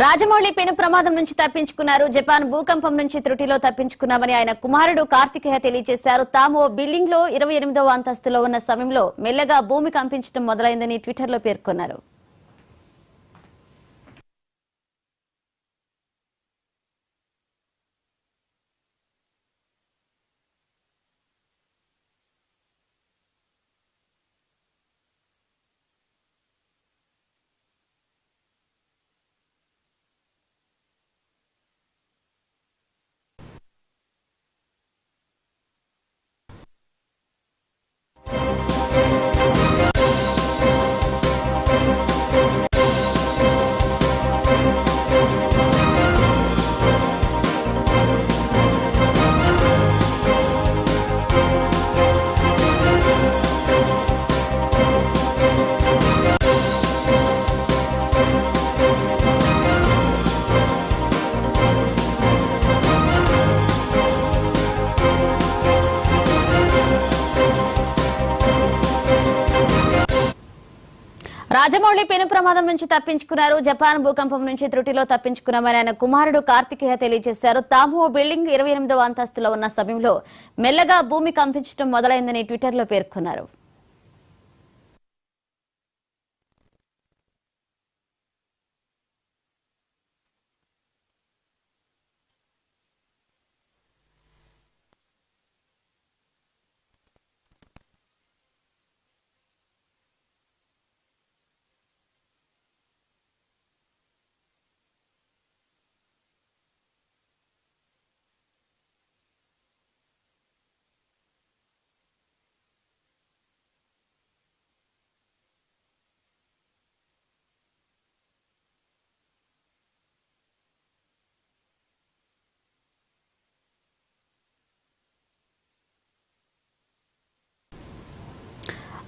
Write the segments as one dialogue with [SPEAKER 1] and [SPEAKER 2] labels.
[SPEAKER 1] రాజమౌళి పెను ప్రమాదం నుంచి తప్పించుకున్నారు. జపాన్ భూకంపం నుంచి త్రుటిలో తప్పించుకున్నామని ఆయన కుమారుడు కార్తికేయ తెలియజేశారు. తాము బిల్డింగ్ లో 28వ అంతస్తులో ఉన్న సమయంలో మెల్లగా భూమి కంపించడం మొదలైందని ట్విట్టర్లో పేర్కొన్నారు. రాజమౌళి పెను ప్రమాదం నుంచి తప్పించుకున్నారు. జపాన్ భూకంపం నుంచి త్రుటిలో తప్పించుకున్నామని ఆయన కుమారుడు కార్తికేయ తెలియజేశారు. తాము బిల్డింగ్ 28వ అంతస్తులో ఉన్న సమయంలో మెల్లగా భూమి కంపించడం మొదలైందని ట్విట్టర్లో పేర్కొన్నారు.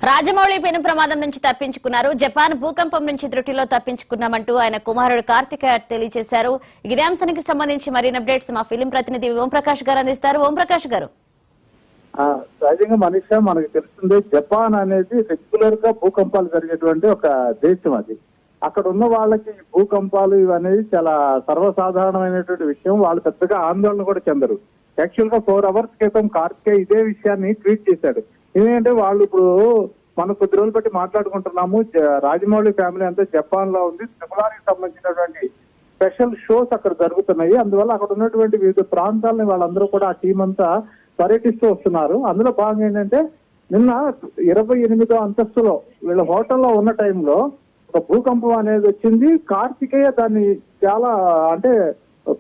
[SPEAKER 1] రాజమౌళి పెను ప్రమాదం నుంచి తప్పించుకున్నారు. జపాన్ భూకంపం నుంచి త్రుటిలో తప్పించుకున్నామంటూ ఆయన కుమారుడు కార్తికేయ తెలియజేశారు. ఇదే అంశానికి సంబంధించి మరిన్ని అప్డేట్స్ మా ఫిలిం ప్రతినిధి ఓంప్రకాష్ గారు అందిస్తారు. ఓంప్రకాష్ గారు,
[SPEAKER 2] సహజంగా మనీషా మనకు తెలుస్తుంది, జపాన్ అనేది రెగ్యులర్ గా భూకంపాలు జరిగేటువంటి ఒక దేశం. అది అక్కడ ఉన్న వాళ్ళకి భూకంపాలు ఇవనేది చాలా సర్వసాధారణమైనటువంటి విషయం. వాళ్ళు పెద్దగా ఆందోళన కూడా చెందరు. యాక్చువల్ గా 4 hours క్రితం కార్తికేయ ఇదే విషయాన్ని ట్వీట్ చేశాడు. ఎందుకంటే వాళ్ళు ఇప్పుడు మనం కొద్ది రోజులు బట్టి మాట్లాడుకుంటున్నాము, రాజమౌళి ఫ్యామిలీ అంతా జపాన్ లో ఉంది. త్రిపులానికి సంబంధించినటువంటి స్పెషల్ షోస్ అక్కడ జరుగుతున్నాయి. అందువల్ల అక్కడ ఉన్నటువంటి వివిధ ప్రాంతాలని వాళ్ళందరూ కూడా ఆ టీం అంతా పర్యటిస్తూ వస్తున్నారు. అందులో భాగంగా ఏంటంటే నిన్న 28వ అంతస్తులో వీళ్ళ హోటల్లో ఉన్న టైంలో ఒక భూకంపం అనేది వచ్చింది. కార్తికేయ దాన్ని చాలా అంటే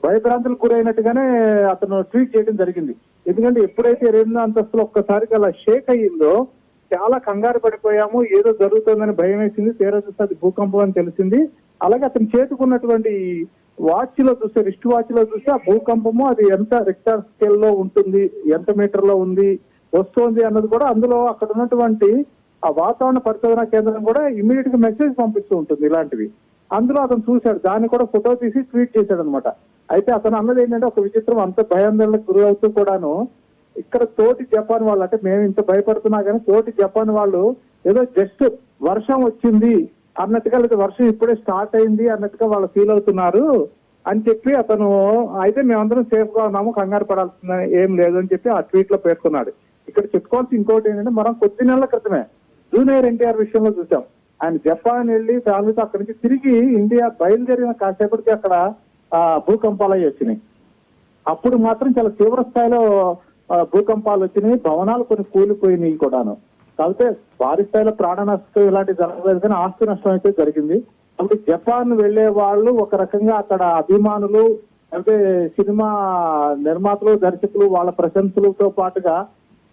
[SPEAKER 2] భయభ్రాంతులకు గురైనట్టుగానే అతను ట్వీట్ చేయడం జరిగింది. ఎందుకంటే ఎప్పుడైతే 28వ అంతస్తులో ఒక్కసారిగా అలా షేక్ అయ్యిందో చాలా కంగారు పడిపోయాము, ఏదో జరుగుతుందని భయం వేసింది. తీరా చూస్తే అది భూకంపం అని తెలిసింది. అలాగే అతను చేతుకున్నటువంటి వాచ్ లో చూస్తే, రిస్ట్ వాచ్ లో చూస్తే ఆ భూకంపము అది ఎంత రిక్టర్ స్కేల్ లో ఉంటుంది, ఎంత మీటర్ లో ఉంది వస్తుంది అన్నది కూడా అందులో అక్కడ ఉన్నటువంటి ఆ వాతావరణ పరిశోధన కేంద్రం కూడా ఇమ్మీడియట్ గా మెసేజ్ పంపిస్తూ ఉంటుంది ఇలాంటివి. అందులో అతను చూశాడు, దాన్ని కూడా ఫోటో తీసి ట్వీట్ చేశాడు అనమాట. అయితే అతను అన్నది ఏంటంటే ఒక విచిత్రం, అంత భయాందోళనకు గురి అవుతూ కూడాను ఇక్కడ తోటి జపాన్ వాళ్ళు, అంటే మేము ఇంత భయపడుతున్నా కానీ తోటి జపాన్ వాళ్ళు ఏదో జస్ట్ వర్షం వచ్చింది అన్నట్టుగా, లేదా వర్షం ఇప్పుడే స్టార్ట్ అయింది అన్నట్టుగా వాళ్ళు ఫీల్ అవుతున్నారు అని చెప్పి అతను, అయితే మేమందరం సేఫ్ గా ఉన్నాము, కంగారు పడాల్సిన ఏం లేదు అని చెప్పి ఆ ట్వీట్ లో పేర్కొన్నాడు. ఇక్కడ చెప్పుకోవాల్సి ఇంకోటి ఏంటంటే, మనం కొద్ది నెలల క్రితమే జూనియర్ ఎన్టీఆర్ విషయంలో చూసాం. ఆయన జపాన్ వెళ్ళి ఫ్యామిలీతో అక్కడి నుంచి తిరిగి ఇండియా బయలుదేరిన కాసేపటికి అక్కడ భూకంపాలు అవి వచ్చినాయి. అప్పుడు మాత్రం చాలా తీవ్ర స్థాయిలో భూకంపాలు వచ్చినాయి, భవనాలు కొన్ని కూలిపోయినాయి కూడాను. కాకపోతే భారీ స్థాయిలో ప్రాణ నష్టం ఇలాంటివి జరగలేదు, కానీ ఆస్తి నష్టం అయితే జరిగింది. కాబట్టి జపాన్ వెళ్లే వాళ్ళు ఒక రకంగా అక్కడ అభిమానులు, అంటే సినిమా నిర్మాతలు, దర్శకులు వాళ్ళ ప్రశంసలతో పాటుగా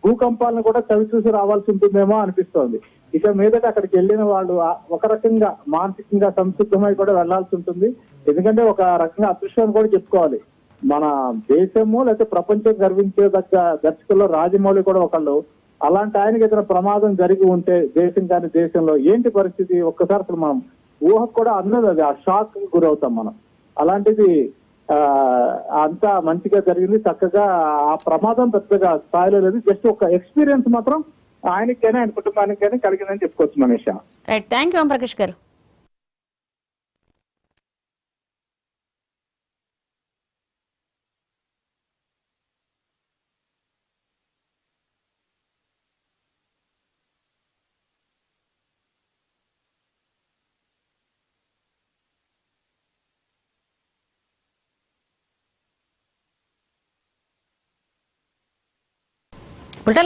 [SPEAKER 2] భూకంపాలను కూడా చవి చూసి రావాల్సి ఉంటుందేమో అనిపిస్తోంది. ఇక మీదట అక్కడికి వెళ్ళిన వాళ్ళు ఒక రకంగా మానసికంగా సంసిద్ధమై కూడా వెళ్లాల్సి ఉంటుంది. ఎందుకంటే ఒక రకంగా అదృష్టాన్ని కూడా చెప్పుకోవాలి. మన దేశము లేకపోతే ప్రపంచం గర్వించేదగ్గ దర్శకుల్లో రాజమౌళి కూడా ఒకళ్ళు. అలాంటి ఆయనకి ఏదైనా ప్రమాదం జరిగి ఉంటే దేశం కానీ దేశంలో ఏంటి పరిస్థితి ఒక్కసారి అసలు మనం ఊహకు కూడా అందదు, అది ఆ షాక్ కి గురవుతాం మనం. అలాంటిది అంతా మంచిగా జరిగింది, చక్కగా ఆ ప్రమాదం పెద్దగా స్థాయిలో లేదు. జస్ట్ ఒక ఎక్స్పీరియన్స్ మాత్రం ఆయనకైనా ఆయన కుటుంబానికైనా కలిగిందని చెప్పుకోవచ్చు Manisha.
[SPEAKER 1] Right, thank you Om Prakash గారు.